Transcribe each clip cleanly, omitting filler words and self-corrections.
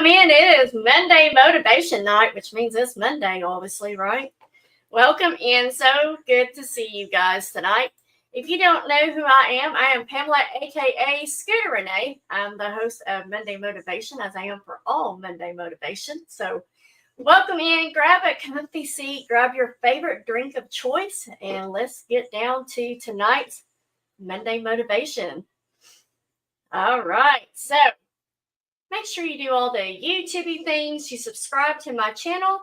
Welcome in. It is Monday Motivation Night, which means it's Monday, obviously, right? Welcome in. So good to see you guys tonight. If you don't know who I am Pamela, aka Scooterrenee. I'm the host of Monday Motivation, as I am for all Monday Motivation. So welcome in. Grab a comfy seat, grab your favorite drink of choice, and let's get down to tonight's Monday Motivation. All right. So make sure you do all the YouTube things. You subscribe to my channel.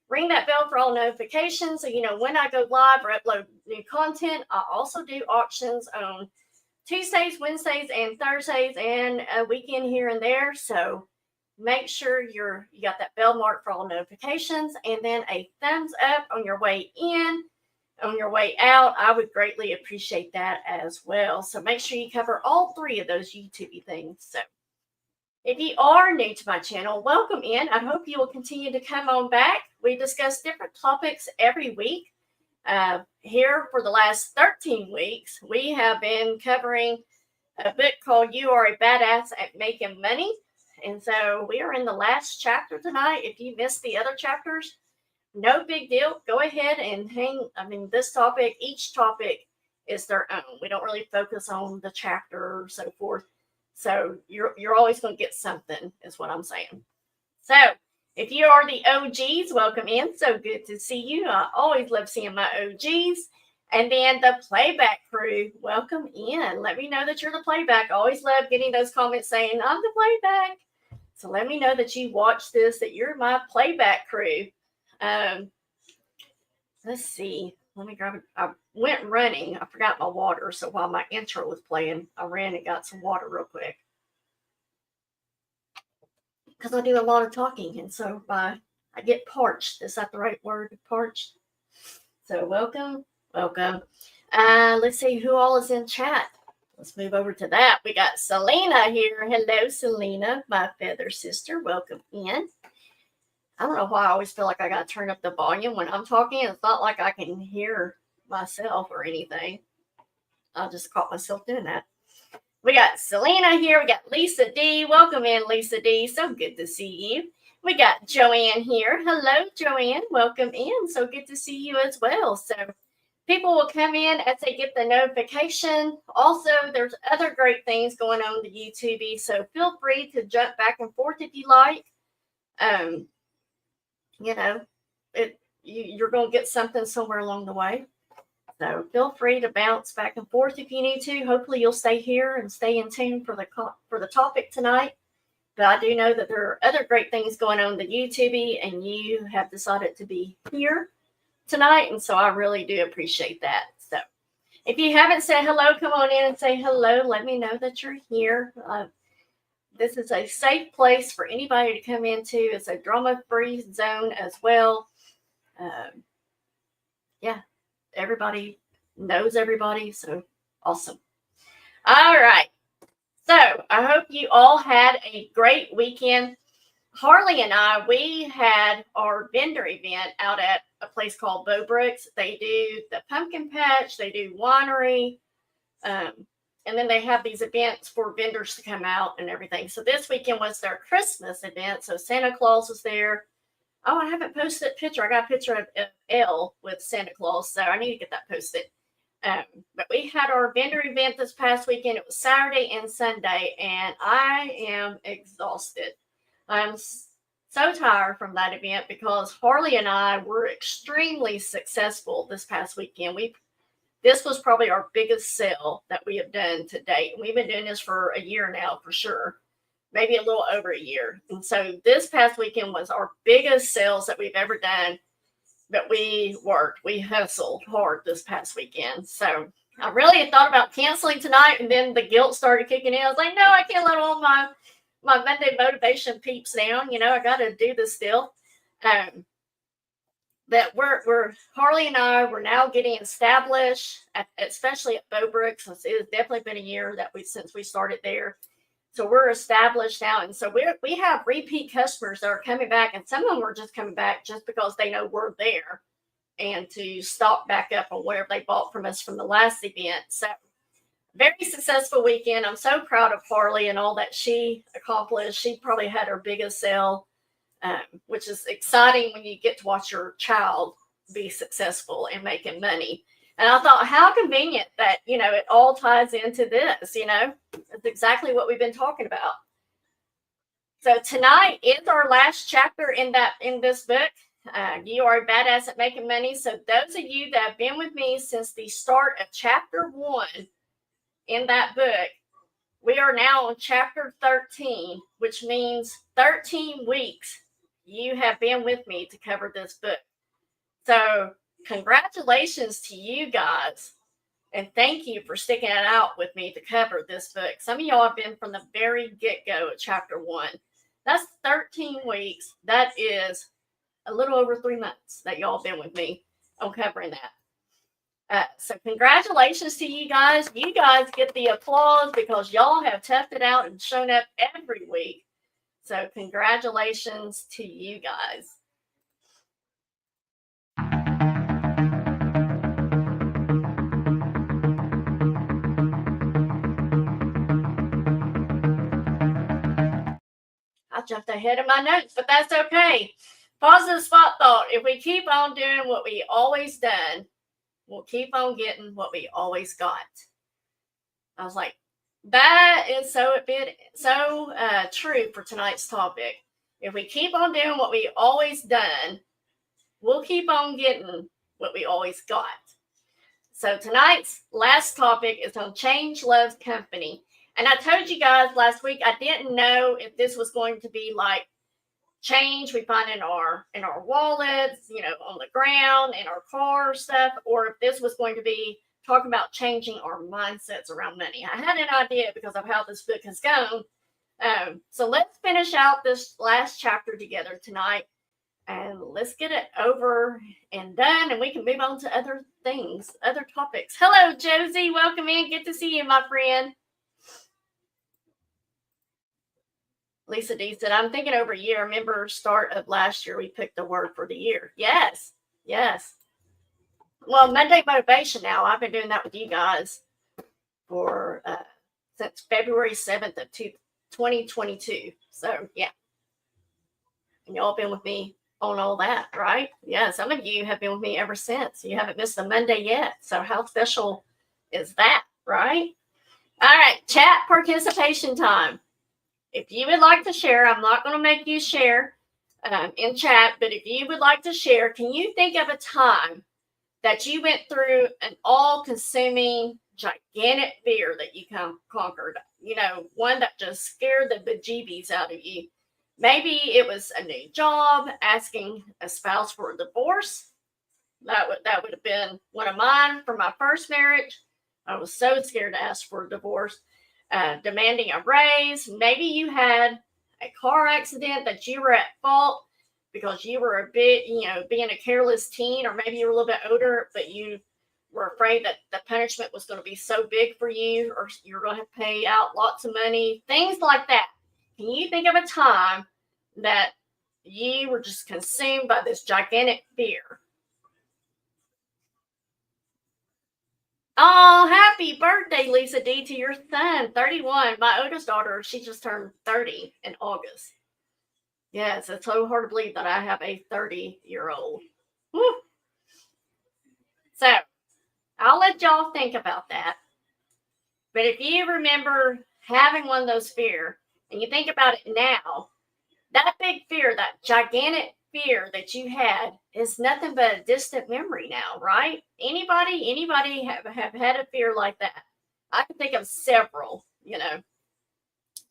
Ring that bell for all notifications so you know when I go live or upload new content. I also do auctions on Tuesdays, Wednesdays, and Thursdays, and a weekend here and there. So make sure you got that bell marked for all notifications, and then a thumbs up on your way in. On your way out, I would greatly appreciate that as well. So make sure you cover all three of those YouTube things. So if you are new to my channel, welcome in. I hope you will continue to come on back. We discuss different topics every week. Here for the last 13 weeks, we have been covering a book called You Are a Badass at Making Money. And so we are in the last chapter tonight. If you missed the other chapters, no big deal. Go ahead and each topic is their own. We don't really focus on the chapter or so forth. So you're always going to get something, is what I'm saying. So if you are the OGs, welcome in. So good to see you. I always love seeing my OGs. And then the playback crew, welcome in. Let me know that you're the playback. I always love getting those comments saying, I'm the playback. So let me know that you watch this, that you're my playback crew. Let's see. Let me grab it. I went running. I forgot my water. So while my intro was playing, I ran and got some water real quick. Because I do a lot of talking. And so I get parched. Is that the right word? Parched? So welcome. Let's see who all is in chat. Let's move over to that. We got Selena here. Hello, Selena, my feather sister. Welcome in. I don't know why I always feel like I got to turn up the volume when I'm talking. It's not like I can hear myself or anything. I just caught myself doing that. We got Selena here. We got Lisa D. Welcome in, Lisa D. So good to see you. We got Joanne here. Hello, Joanne. Welcome in. So good to see you as well. So people will come in as they get the notification. Also, there's other great things going on the YouTube. So feel free to jump back and forth if you like. You're going to get something somewhere along the way. So feel free to bounce back and forth if you need to. Hopefully you'll stay here and stay in tune for the topic tonight. But I do know that there are other great things going on the YouTube, and you have decided to be here tonight. And so I really do appreciate that. So if you haven't said hello, come on in and say hello. Let me know that you're here. This is a safe place for anybody to come into. It's a drama-free zone as well. Everybody knows everybody, so awesome. All right. So I hope you all had a great weekend. Harley and I, we had our vendor event out at a place called Beaubrooks. They do the pumpkin patch. They do winery. And then they have these events for vendors to come out and everything. So this weekend was their Christmas event. So Santa Claus was there. Oh, I haven't posted a picture. I got a picture of Elle with Santa Claus. So I need to get that posted. But we had our vendor event this past weekend. It was Saturday and Sunday. And I am exhausted. I'm so tired from that event because Harley and I were extremely successful this past weekend. This was probably our biggest sale that we have done to date. We've been doing this for a year now, for sure. Maybe a little over a year. And so this past weekend was our biggest sales that we've ever done. But we worked. We hustled hard this past weekend. So I really had thought about canceling tonight. And then the guilt started kicking in. I was like, no, I can't let all my Monday motivation peeps down. I got to do this still. But we're Harley and I, we're now getting established, especially at Beaubrooks. It has definitely been a year since we started there. So we're established now. And so we have repeat customers that are coming back. And some of them are just coming back just because they know we're there and to stock back up on whatever they bought from us from the last event. So very successful weekend. I'm so proud of Farley and all that she accomplished. She probably had her biggest sale, which is exciting when you get to watch your child be successful and making money. And I thought, how convenient that, it all ties into this, It's exactly what we've been talking about. So tonight is our last chapter in this book. You are a badass at making money. So those of you that have been with me since the start of chapter 1 in that book, we are now on chapter 13, which means 13 weeks you have been with me to cover this book. So congratulations to you guys. And thank you for sticking it out with me to cover this book. Some of y'all have been from the very get-go of chapter 1. That's 13 weeks. That is a little over 3 months that y'all been with me on covering that. So congratulations to you guys. You guys get the applause because y'all have toughed it out and shown up every week. So congratulations to you guys. I jumped ahead of my notes, but that's okay. Positive spot thought. If we keep on doing what we always done, we'll keep on getting what we always got. I was like, that is so true for tonight's topic. If we keep on doing what we always done, we'll keep on getting what we always got. So tonight's last topic is on Change Loves Company. And I told you guys last week, I didn't know if this was going to be like change we find in our wallets, on the ground, in our car stuff, or if this was going to be talking about changing our mindsets around money. I had an idea because of how this book has gone. So let's finish out this last chapter together tonight, and let's get it over and done, and we can move on to other things, other topics. Hello, Josie. Welcome in. Good to see you, my friend. Lisa D said, I'm thinking over a year. Remember, start of last year, we picked a word for the year. Yes. Well, Monday Motivation now. I've been doing that with you guys for since February 7th of 2022. So, yeah. And y'all been with me on all that, right? Yeah, some of you have been with me ever since. You haven't missed a Monday yet. So how special is that, right? All right, chat participation time. If you would like to share, I'm not going to make you share in chat, but if you would like to share, can you think of a time that you went through an all-consuming, gigantic fear that you conquered? One that just scared the bejeebies out of you. Maybe it was a new job, asking a spouse for a divorce. That would have been one of mine for my first marriage. I was so scared to ask for a divorce. Demanding a raise. Maybe you had a car accident that you were at fault because you were a bit, being a careless teen, or maybe you were a little bit older, but you were afraid that the punishment was going to be so big for you, or you're going to have to pay out lots of money, things like that. Can you think of a time that you were just consumed by this gigantic fear? Oh, happy birthday, Lisa D, to your son, 31. My oldest daughter, she just turned 30 in August. Yes, it's so hard to believe that I have a 30-year-old. Woo. So, I'll let y'all think about that. But if you remember having one of those fears, and you think about it now, that big fear, that gigantic fear that you had is nothing but a distant memory now, right? Anybody have had a fear like that? I can think of several,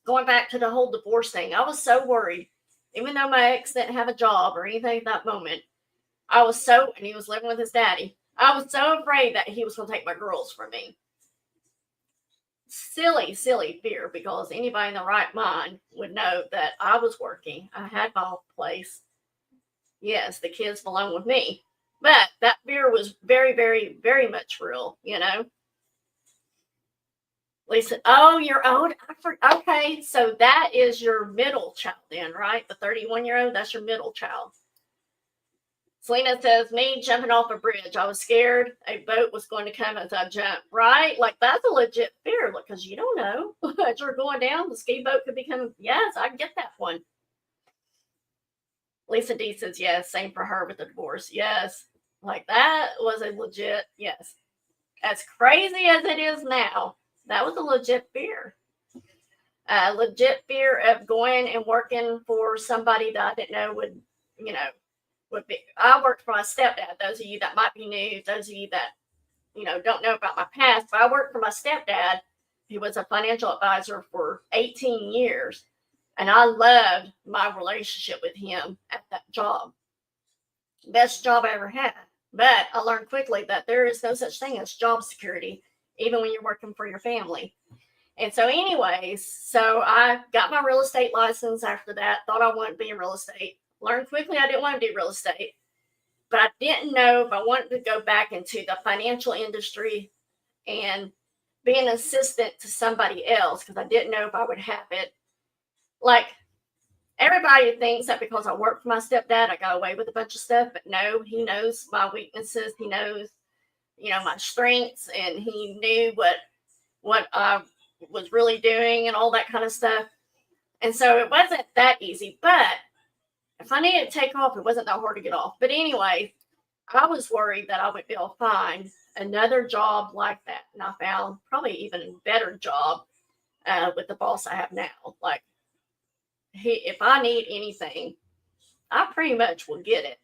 Going back to the whole divorce thing, I was so worried. Even though my ex didn't have a job or anything at that moment, and he was living with his daddy, I was so afraid that he was going to take my girls from me. Silly fear, because anybody in the right mind would know that I was working. I had my own place. Yes, the kids belong with me. But that fear was very, very, very much real, Lisa, oh, you're old? Okay, so that is your middle child then, right? The 31-year-old, that's your middle child. Selena says, me jumping off a bridge. I was scared a boat was going to come as I jumped, right? Like, that's a legit fear, because you don't know. As you're going down, the ski boat could be coming. Yes, I get that one. Lisa D says, yes, same for her with the divorce. Yes, like that was a legit, yes. As crazy as it is now, that was a legit fear. Legit fear of going and working for somebody that I didn't know would be. I worked for my stepdad. Those of you that might be new, those of you that, don't know about my past, but I worked for my stepdad, who was a financial advisor for 18 years. And I loved my relationship with him at that job. Best job I ever had. But I learned quickly that there is no such thing as job security, even when you're working for your family. And so anyways, so I got my real estate license after that, thought I wanted to be in real estate. Learned quickly I didn't want to do real estate, but I didn't know if I wanted to go back into the financial industry and be an assistant to somebody else, because I didn't know if I would have it. Like, everybody thinks that because I worked for my stepdad, I got away with a bunch of stuff, but no, he knows my weaknesses. He knows, my strengths, and he knew what I was really doing and all that kind of stuff. And so it wasn't that easy, but if I needed to take off, it wasn't that hard to get off. But anyway, I was worried that I would be able to find another job like that. And I found probably even a better job with the boss I have now. Like, if I need anything, I pretty much will get it.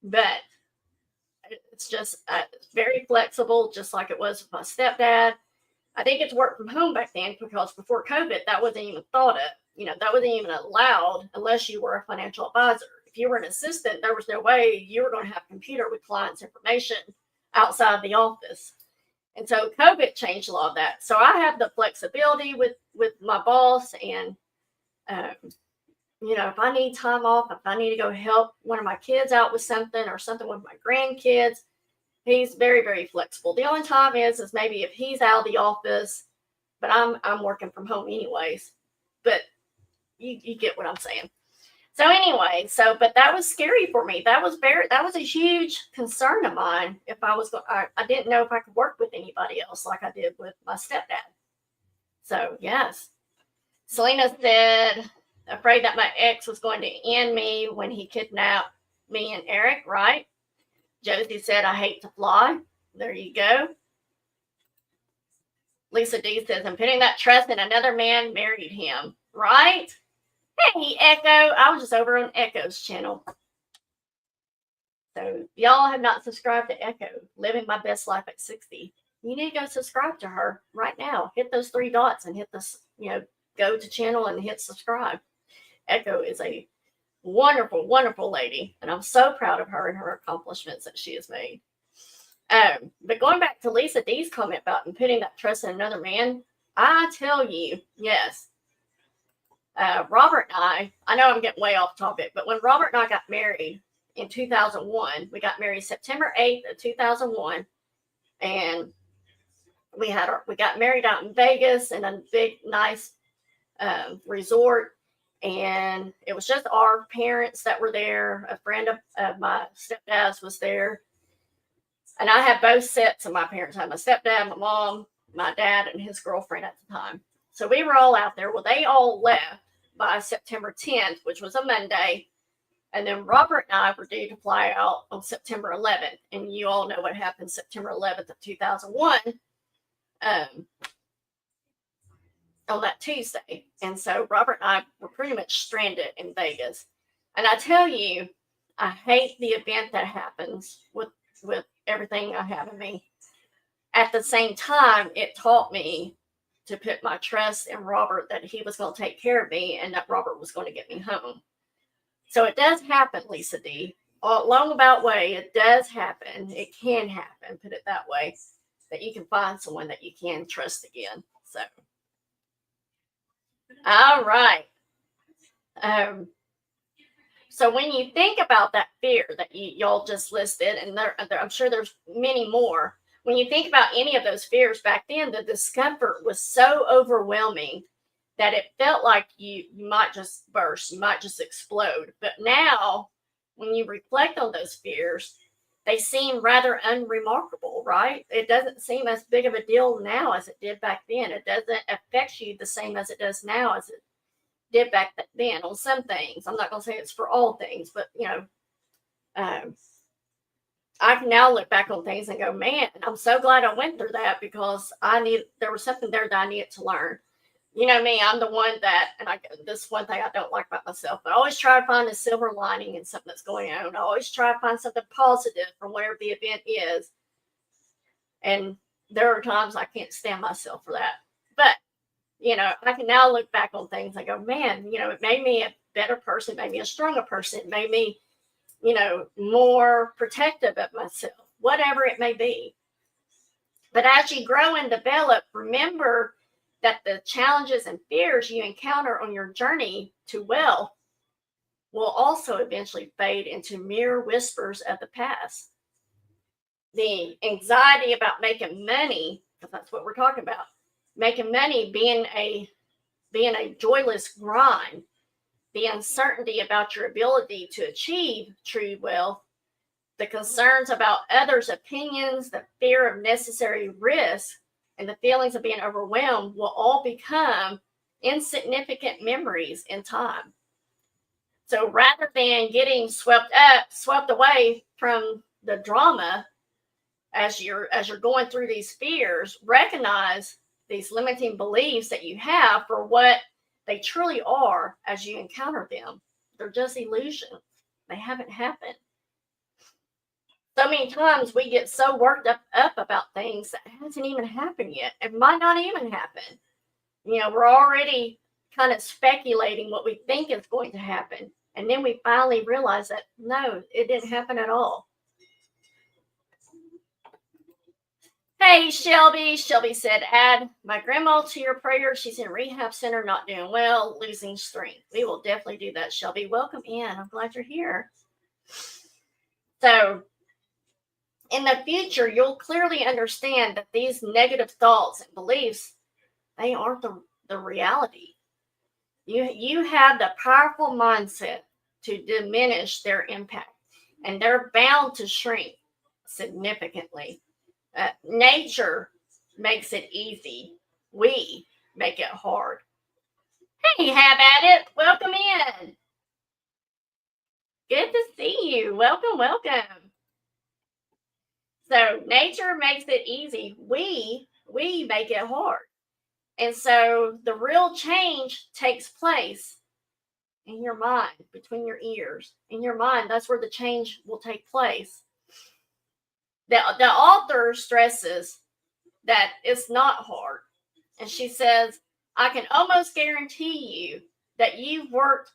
But it's just very flexible, just like it was with my stepdad. I didn't get to work from home back then, because before COVID, that wasn't even thought of. That wasn't even allowed unless you were a financial advisor. If you were an assistant, there was no way you were going to have a computer with clients' information outside the office. And so COVID changed a lot of that. So I have the flexibility with my boss, and if I need time off, if I need to go help one of my kids out with something or something with my grandkids, he's very, very flexible. The only time is maybe if he's out of the office, but I'm working from home anyways. But you get what I'm saying. So anyway, but that was scary for me. That was a huge concern of mine. If I didn't know if I could work with anybody else like I did with my stepdad. So yes. Selena said, afraid that my ex was going to end me when he kidnapped me and Eric, right? Josie said, I hate to fly. There you go. Lisa D says, I'm putting that trust in another man married him, right? Hey, Echo. I was just over on Echo's channel. So y'all have not subscribed to Echo, Living My Best Life at 60. You need to go subscribe to her right now. Hit those 3 dots and hit this, go to channel and hit subscribe. Echo is a wonderful, wonderful lady, and I'm so proud of her and her accomplishments that she has made. But going back to Lisa D's comment about putting that trust in another man, I tell you, yes. Robert and I know I'm getting way off topic, but when Robert and I got married in 2001, we got married September 8th of 2001, and we got married out in Vegas in a big, nice resort. And it was just our parents that were there. A friend of my stepdad's was there. And I had both sets of my parents. I had my stepdad, my mom, my dad, and his girlfriend at the time. So we were all out there. Well, they all left by September 10th, which was a Monday. And then Robert and I were due to fly out on September 11th. And you all know what happened September 11th of 2001. On that Tuesday. And so Robert and I were pretty much stranded in Vegas. And I tell you, I hate the event that happens with everything I have in me. At the same time, it taught me to put my trust in Robert, that he was going to take care of me and that Robert was going to get me home. So it does happen, Lisa D. Long about way, it does happen. It can happen, put it that way, that you can find someone that you can trust again. So. All right. So when you think about that fear that y'all just listed, and I'm sure there's many more. When you think about any of those fears back then, the discomfort was so overwhelming that it felt like you might just burst, you might just explode. But now when you reflect on those fears, they seem rather unremarkable, right? It doesn't seem as big of a deal now as it did back then. It doesn't affect you the same as it does now as it did back then on some things. I'm not going to say it's for all things, but I can now look back on things and go, man, I'm so glad I went through that, because there was something there that I needed to learn. You know me, I'm the one that, this one thing I don't like about myself, but I always try to find a silver lining in something that's going on. I always try to find something positive from whatever the event is. And there are times I can't stand myself for that. But, I can now look back on things and go, man, it made me a better person, made me a stronger person, it made me, more protective of myself, whatever it may be. But as you grow and develop, remember that the challenges and fears you encounter on your journey to wealth will also eventually fade into mere whispers of the past. The anxiety about making money, because that's what we're talking about, making money being a joyless grind, the uncertainty about your ability to achieve true wealth, the concerns about others' opinions, the fear of necessary risk, and the feelings of being overwhelmed will all become insignificant memories in time. So rather than getting swept away from the drama as you're going through these fears, recognize these limiting beliefs that you have for what they truly are as you encounter them. They're just illusions. They haven't happened. So many times we get so worked up about things that hasn't even happened yet. It might not even happen. We're already kind of speculating what we think is going to happen. And then we finally realize that, no, it didn't happen at all. Hey, Shelby. Shelby said, add my grandma to your prayer. She's in a rehab center, not doing well, losing strength. We will definitely do that, Shelby. Welcome in. I'm glad you're here. So, in the future, you'll clearly understand that these negative thoughts and beliefs, they aren't the reality. You have the powerful mindset to diminish their impact, and they're bound to shrink significantly. Nature makes it easy. We make it hard. Hey, have at it. Welcome in. Good to see you. Welcome, welcome. So nature makes it easy. We make it hard. And so the real change takes place in your mind, between your ears. In your mind, that's where the change will take place. The author stresses that it's not hard. And she says, I can almost guarantee you that you've worked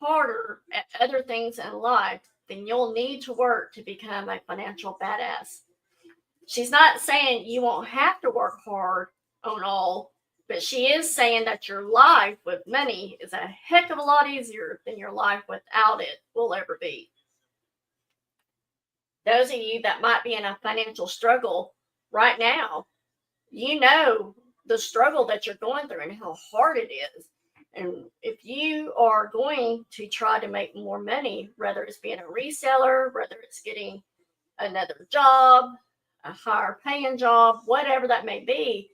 harder at other things in life than you'll need to work to become a financial badass. She's not saying you won't have to work hard on all, but she is saying that your life with money is a heck of a lot easier than your life without it will ever be. Those of you that might be in a financial struggle right now, you know the struggle that you're going through and how hard it is. And if you are going to try to make more money, whether it's being a reseller, whether it's getting another job, a higher paying job, whatever that may be,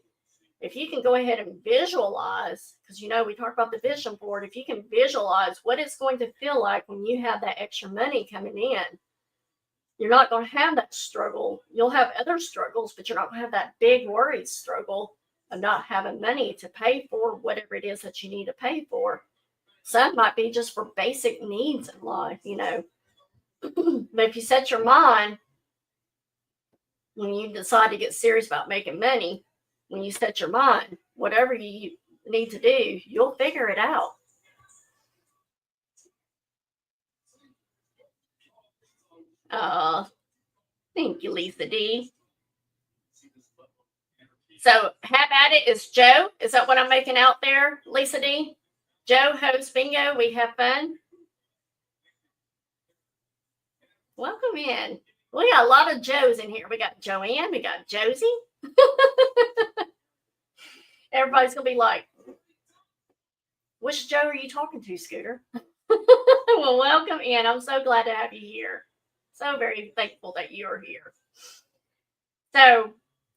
if you can go ahead and visualize, because we talk about the vision board, if you can visualize what it's going to feel like when you have that extra money coming in, you're not going to have that struggle. You'll have other struggles, but you're not going to have that big worried struggle of not having money to pay for whatever it is that you need to pay for. Some might be just for basic needs in life, But if you set your mind, when you decide to get serious about making money, when you set your mind, whatever you need to do, you'll figure it out. Thank you, Lisa D. So, have at it is Joe. Is that what I'm making out there, Lisa D? Joe hosts bingo. We have fun. Welcome in. We got a lot of Joes in here. We got Joanne. We got Josie. Everybody's going to be like, which Joe are you talking to, Scooter? Well, welcome in. I'm so glad to have you here. So very thankful that you're here. So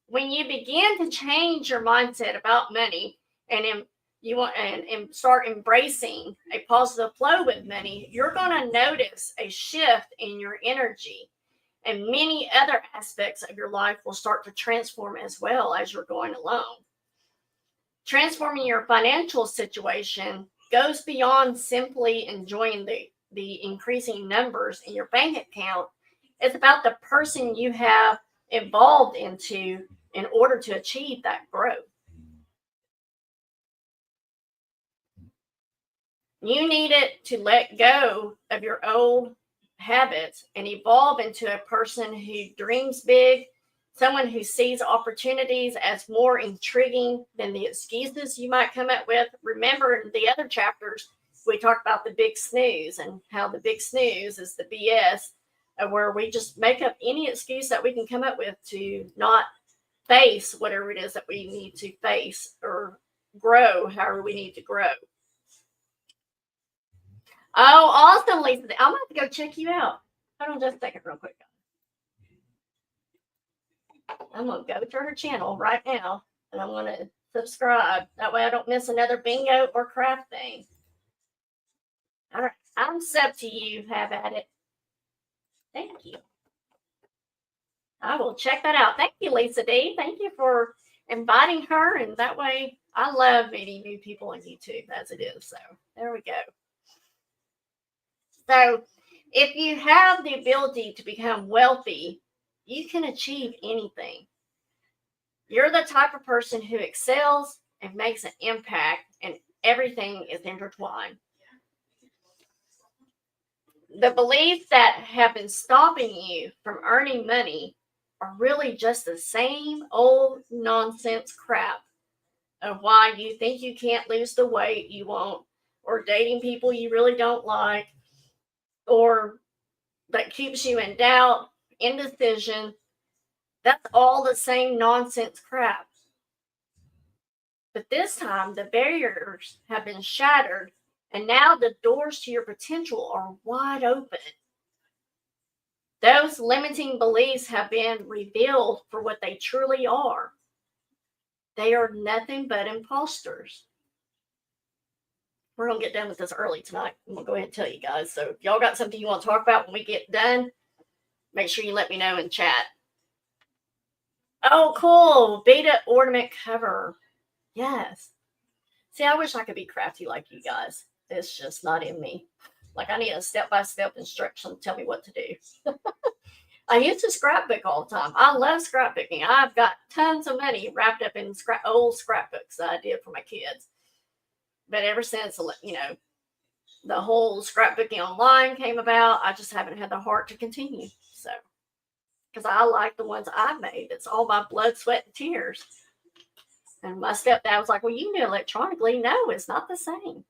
when you begin to change your mindset about money and start embracing a positive flow with money, you're going to notice a shift in your energy, and many other aspects of your life will start to transform as well as you're going along. Transforming your financial situation goes beyond simply enjoying the increasing numbers in your bank account. It's about the person you have evolved into in order to achieve that growth. You needed to let go of your old habits and evolve into a person who dreams big, someone who sees opportunities as more intriguing than the excuses you might come up with. Remember, in the other chapters, we talked about the big snooze and how the big snooze is the BS, where we just make up any excuse that we can come up with to not face whatever it is that we need to face or grow however we need to grow. Oh, awesome, Lisa. I'm going to go check you out. Hold on just a second real quick. I'm going to go to her channel right now, and I'm going to subscribe. That way I don't miss another bingo or craft thing. All right. I'm sub to you. Have at it. Thank you. I will check that out. Thank you, Lisa D. Thank you for inviting her, and that way I love meeting new people on YouTube as it is. So there we go. So if you have the ability to become wealthy, you can achieve anything. You're the type of person who excels and makes an impact, and everything is intertwined. The beliefs that have been stopping you from earning money are really just the same old nonsense crap of why you think you can't lose the weight you want, or dating people you really don't like, or that keeps you in doubt, indecision. That's all the same nonsense crap. But this time, the barriers have been shattered, and now the doors to your potential are wide open. Those limiting beliefs have been revealed for what they truly are. They are nothing but imposters. We're going to get done with this early tonight. I'm going to go ahead and tell you guys. So if y'all got something you want to talk about when we get done, make sure you let me know in chat. Oh, cool. Beta ornament cover. Yes. See, I wish I could be crafty like you guys. It's just not in me. Like, I need a step-by-step instruction to tell me what to do. I used to scrapbook all the time. I love scrapbooking. I've got tons of money wrapped up in old scrapbooks that I did for my kids. But ever since, the whole scrapbooking online came about, I just haven't had the heart to continue. So, because I like the ones I made. It's all my blood, sweat, and tears. And my stepdad was like, well, you can do it electronically. No, it's not the same.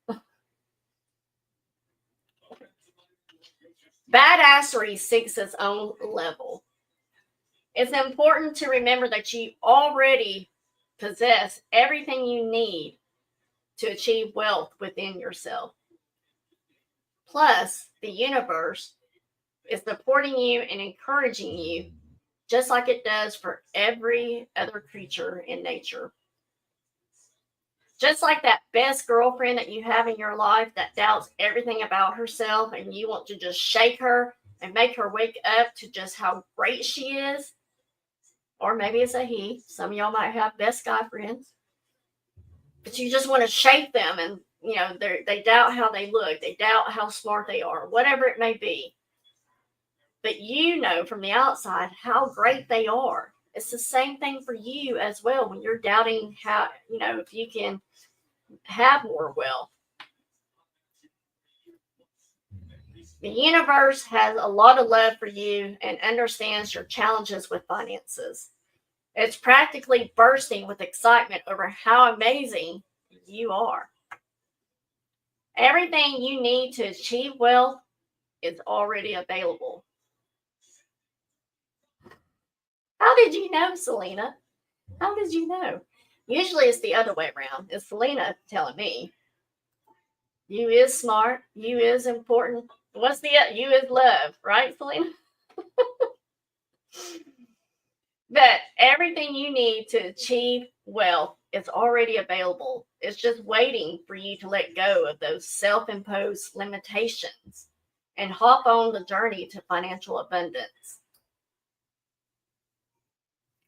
Badassery seeks its own level. It's important to remember that you already possess everything you need to achieve wealth within yourself. Plus, the universe is supporting you and encouraging you, just like it does for every other creature in nature. Just like that best girlfriend that you have in your life that doubts everything about herself, and you want to just shake her and make her wake up to just how great she is. Or maybe it's a he. Some of y'all might have best guy friends. But you just want to shake them, and they doubt how they look. They doubt how smart they are, whatever it may be. But you know from the outside how great they are. It's the same thing for you as well when you're doubting how, if you can have more wealth. The universe has a lot of love for you and understands your challenges with finances. It's practically bursting with excitement over how amazing you are. Everything you need to achieve wealth is already available. How did you know, Selena? How did you know? Usually it's the other way around. It's Selena telling me. You is smart. You is important. What's the you is love, right, Selena? But everything you need to achieve wealth is already available. It's just waiting for you to let go of those self-imposed limitations and hop on the journey to financial abundance.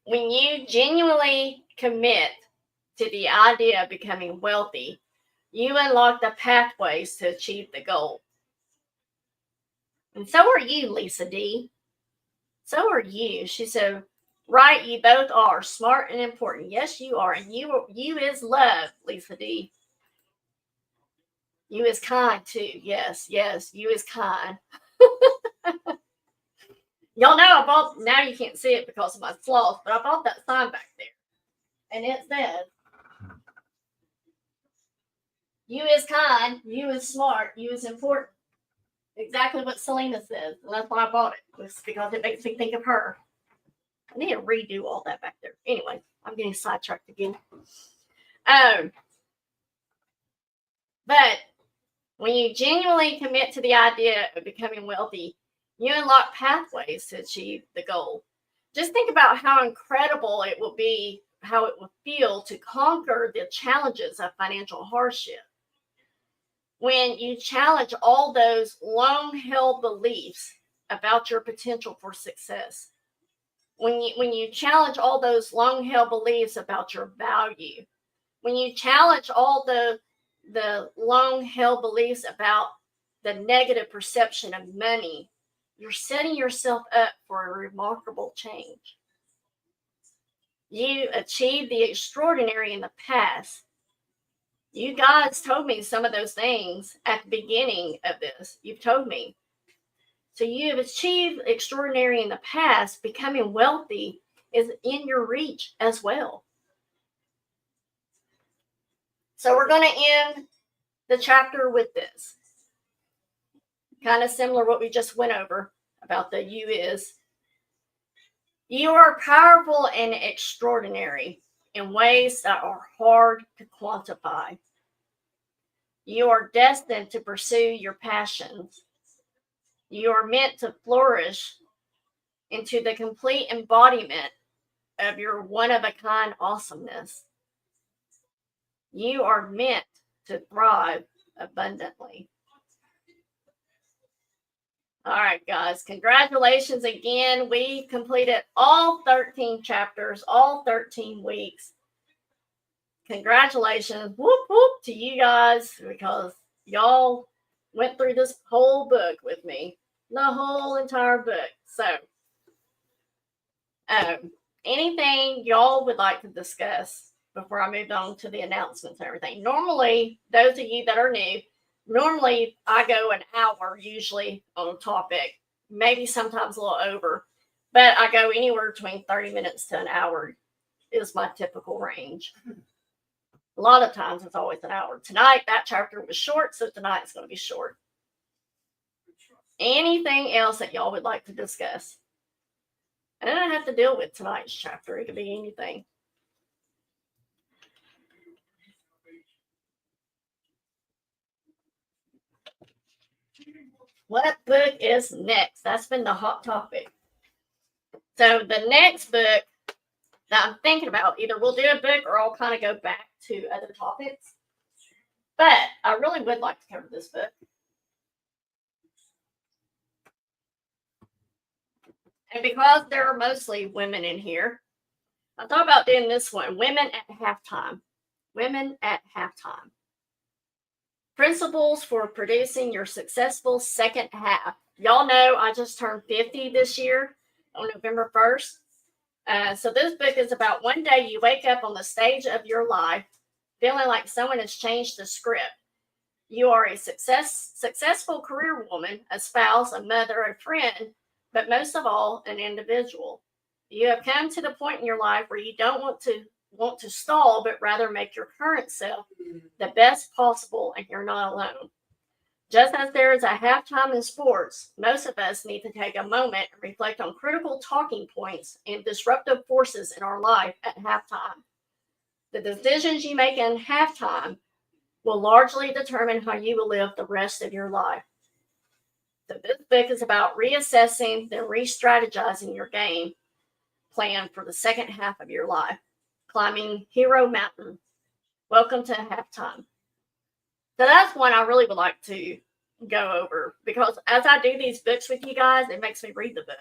When you genuinely commit to the idea of becoming wealthy, you unlock the pathways to achieve the goal. And so are you, Lisa D. So are you. She said, right, you both are smart and important. Yes, you are. And you is love, Lisa D. You is kind too. Yes, you is kind. Y'all know I bought, now you can't see it because of my sloth, but I bought that sign back there. And it says, you is kind, you is smart, you is important. Exactly what Selena says. And that's why I bought it. It's because it makes me think of her. I need to redo all that back there. Anyway, I'm getting sidetracked again. But when you genuinely commit to the idea of becoming wealthy, you unlock pathways to achieve the goal. Just think about how incredible it will be, how it will feel to conquer the challenges of financial hardship. When you challenge all those long-held beliefs about your potential for success. When you challenge all those long-held beliefs about your value. When you challenge all the long-held beliefs about the negative perception of money, you're setting yourself up for a remarkable change. You achieved the extraordinary in the past. You guys told me some of those things at the beginning of this. You've told me. So you have achieved extraordinary in the past. Becoming wealthy is in your reach as well. So we're going to end the chapter with this. Kind of similar to what we just went over about the you is. You are powerful and extraordinary in ways that are hard to quantify. You are destined to pursue your passions. You are meant to flourish into the complete embodiment of your one-of-a-kind awesomeness. You are meant to thrive abundantly. All right, guys, congratulations again. We completed all 13 chapters, all 13 weeks. Congratulations, whoop, whoop, to you guys, because y'all went through this whole book with me, the whole entire book. So, anything y'all would like to discuss before I move on to the announcements and everything? Normally, those of you that are new, normally I go an hour usually on a topic, maybe sometimes a little over, but I go anywhere between 30 minutes to an hour is my typical range. A lot of times it's always an hour. Tonight, that chapter was short, so tonight's going to be short. Anything else that y'all would like to discuss? I don't have to deal with tonight's chapter. It could be anything. What book is next? That's been the hot topic. So the next book that I'm thinking about, either we'll do a book or I'll kind of go back to other topics. But I really would like to cover this book. And because there are mostly women in here, I thought about doing this one, Women at Halftime. Women at Halftime. Principles for producing your successful second half. Y'all know I just turned 50 this year on November 1st. So this book is about one day you wake up on the stage of your life feeling like someone has changed the script. You are a successful career woman, a spouse, a mother, a friend, but most of all, an individual. You have come to the point in your life where you don't want to stall, but rather make your current self the best possible, and you're not alone. Just as there is a halftime in sports, most of us need to take a moment and reflect on critical talking points and disruptive forces in our life at halftime. The decisions you make in halftime will largely determine how you will live the rest of your life. So this book is about reassessing, then re-strategizing your game plan for the second half of your life. Climbing Hero Mountain. Welcome to halftime. So that's one I really would like to go over, because as I do these books with you guys, it makes me read the book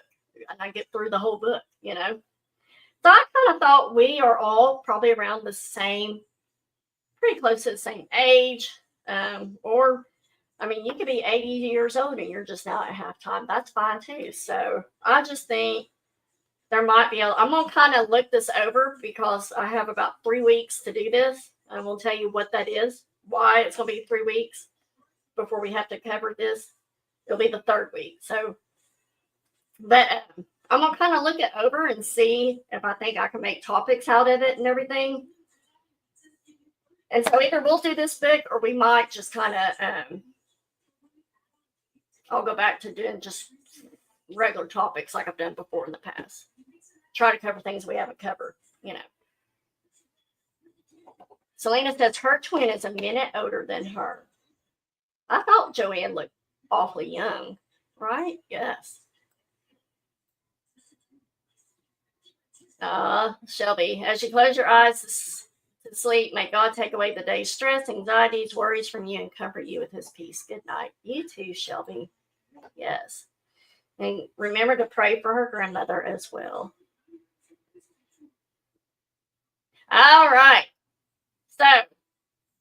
and I get through the whole book, you know. So I kind of thought we are all probably around the same, pretty close to the same age. Or, I mean, you could be 80 years old and you're just now at halftime. That's fine too. So I just think there might be, I'm going to kind of look this over because I have about 3 weeks to do this. I will tell you what that is, why it's going to be 3 weeks before we have to cover this. It'll be the 3rd week. So, but I'm going to kind of look it over and see if I think I can make topics out of it and everything. And so either we'll do this book or we might just kind of, I'll go back to doing just regular topics like I've done before in the past. Try to cover things we haven't covered, you know. Selena says her twin is a minute older than her. I thought Joanne looked awfully young, right? Yes. Shelby, as you close your eyes to sleep, may God take away the day's stress, anxieties, worries from you, and comfort you with his peace. Good night. You too, Shelby. Yes. And remember to pray for her grandmother as well. All right. So,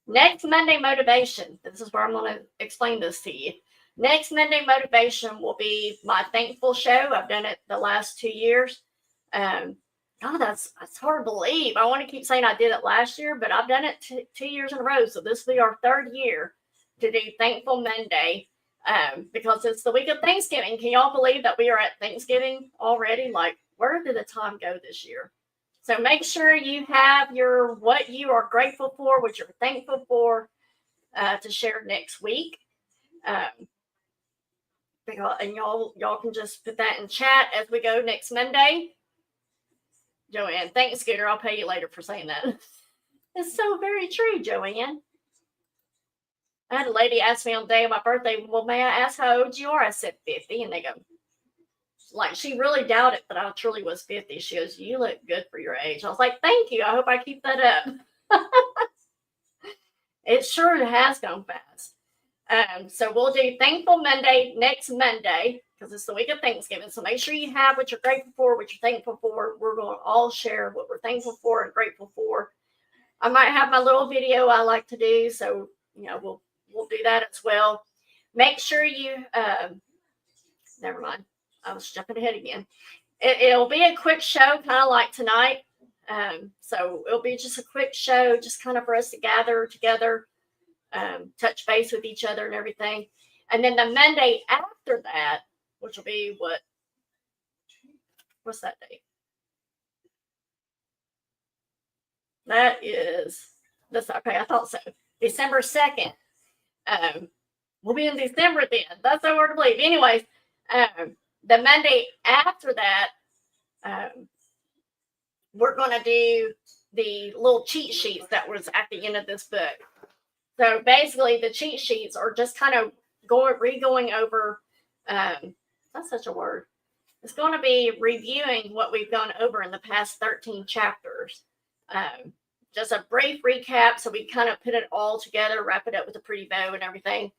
next Monday motivation. This is where I'm going to explain this to you. Next Monday motivation will be my thankful show. I've done it the last 2 years. That's hard to believe. I want to keep saying I did it last year, but I've done it 2 years in a row. So this will be our 3rd year to do Thankful Monday, because it's the week of Thanksgiving. Can y'all believe that we are at Thanksgiving already? Like, where did the time go this year? So make sure you have your what you are grateful for, what you're thankful for, to share next week. And y'all can just put that in chat as we go next Monday. Joanne, thanks, Scooter. I'll pay you later for saying that. It's so very true, Joanne. I had a lady ask me on the day of my birthday, well, may I ask how old you are? I said 50. And they go, like, she really doubted that I truly was 50. She goes, you look good for your age. I was like, thank you. I hope I keep that up. It sure has gone fast. So we'll do Thankful Monday next Monday, because it's the week of Thanksgiving. So make sure you have what you're grateful for, what you're thankful for. We're going to all share what we're thankful for and grateful for. I might have my little video I like to do. So, you know, we'll do that as well. Make sure you, never mind. I was jumping ahead again. It'll be a quick show, kind of like tonight. So it'll be just a quick show, just kind of for us to gather together, touch base with each other and everything. And then the Monday after that, which will be what's that date? That is this. Okay, I thought so. December 2nd. We'll be in December then. That's so hard to believe. Anyways, the Monday after that, we're going to do the little cheat sheets that was at the end of this book. So basically, the cheat sheets are just kind of going over. That's such a word. It's going to be reviewing what we've gone over in the past 13 chapters. Just a brief recap, so we kind of put it all together, wrap it up with a pretty bow and everything.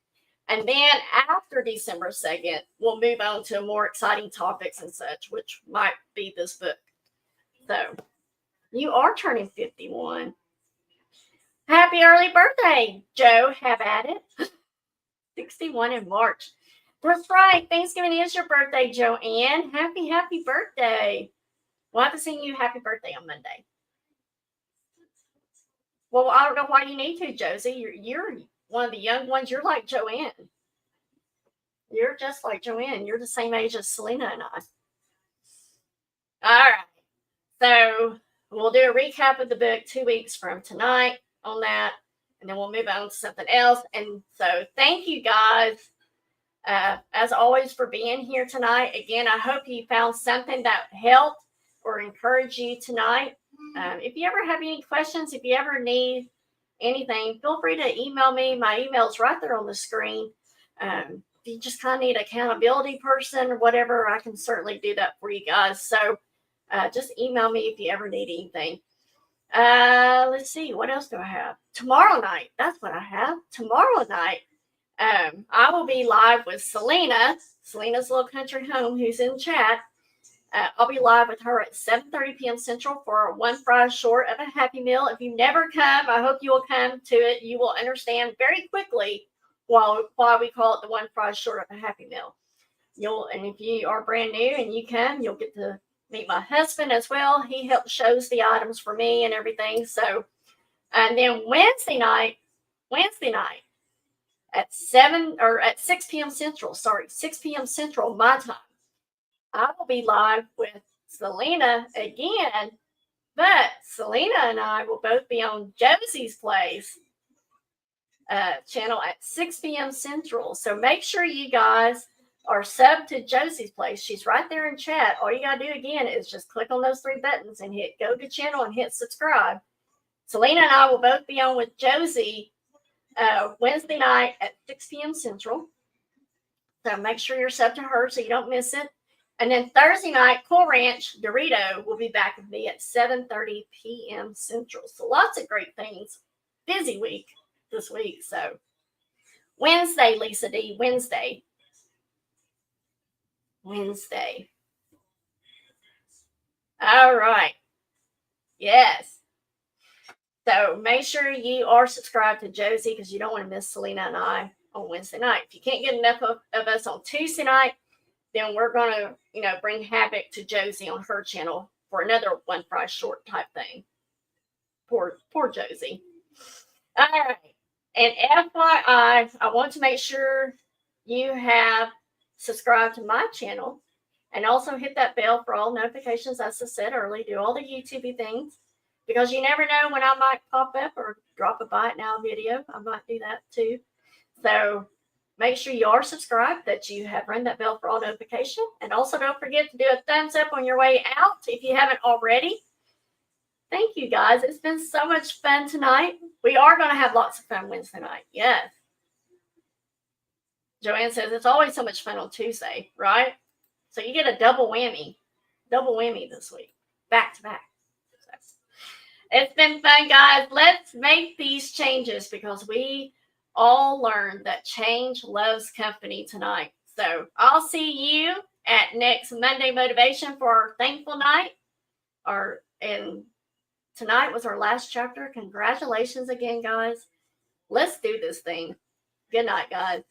And then after December 2nd, we'll move on to more exciting topics and such, which might be this book. So you are turning 51. Happy early birthday, Joe. Have at it. 61 in March. That's right. Thanksgiving is your birthday, Joanne. Happy birthday. We'll have to sing you happy birthday on Monday. Well, I don't know why you need to, Josie. You're one of the young ones. You're like Joanne. You're just like Joanne. You're the same age as Selena and I. All right. So we'll do a recap of the book 2 weeks from tonight on that. And then we'll move on to something else. And so thank you guys, as always, for being here tonight. Again, I hope you found something that helped or encouraged you tonight. If you ever have any questions, if you ever need anything, feel free to email me. My email is right there on the screen. If you just kind of need an accountability person or whatever, I can certainly do that for you guys. So just email me if you ever need anything. Let's see, what else do I have? Tomorrow night, that's what I have. Tomorrow night, I will be live with Selena's Little Country Home, who's in chat. I'll be live with her at 7:30 p.m. Central for one fry short of a Happy Meal. If you never come, I hope you will come to it. You will understand very quickly why we call it the one fry short of a Happy Meal. And if you are brand new and you come, you'll get to meet my husband as well. He helps shows the items for me and everything. So, and then Wednesday night at 6 p.m. Central. 6 p.m. Central my time. I will be live with Selena again, but Selena and I will both be on Josie's Place channel at 6 p.m. Central. So make sure you guys are subbed to Josie's Place. She's right there in chat. All you got to do again is just click on those 3 buttons and hit go to channel and hit subscribe. Selena and I will both be on with Josie Wednesday night at 6 p.m. Central. So make sure you're subbed to her so you don't miss it. And then Thursday night, Cool Ranch Dorito will be back with me at 7:30 p.m. Central. So lots of great things. Busy week this week. So Wednesday, Lisa D. Wednesday. All right. Yes. So make sure you are subscribed to Josie because you don't want to miss Selena and I on Wednesday night. If you can't get enough of us on Tuesday night, then we're going to, bring Havoc to Josie on her channel for another one fry short type thing. Poor Josie. All right. And FYI, I want to make sure you have subscribed to my channel and also hit that bell for all notifications. As I said earlier, do all the YouTube things because you never know when I might pop up or drop a bite now video. I might do that too. So make sure you are subscribed, that you have rung that bell for all notification. And also don't forget to do a thumbs up on your way out if you haven't already. Thank you, guys. It's been so much fun tonight. We are going to have lots of fun Wednesday night. Yes. Joanne says it's always so much fun on Tuesday, right? So you get a double whammy this week, back to back. So it's been fun, guys. Let's make these changes because we all learned that change loves company tonight. So I'll see you at next Monday Motivation for our thankful night. And tonight was our last chapter. Congratulations again, guys. Let's do this thing. Good night, guys.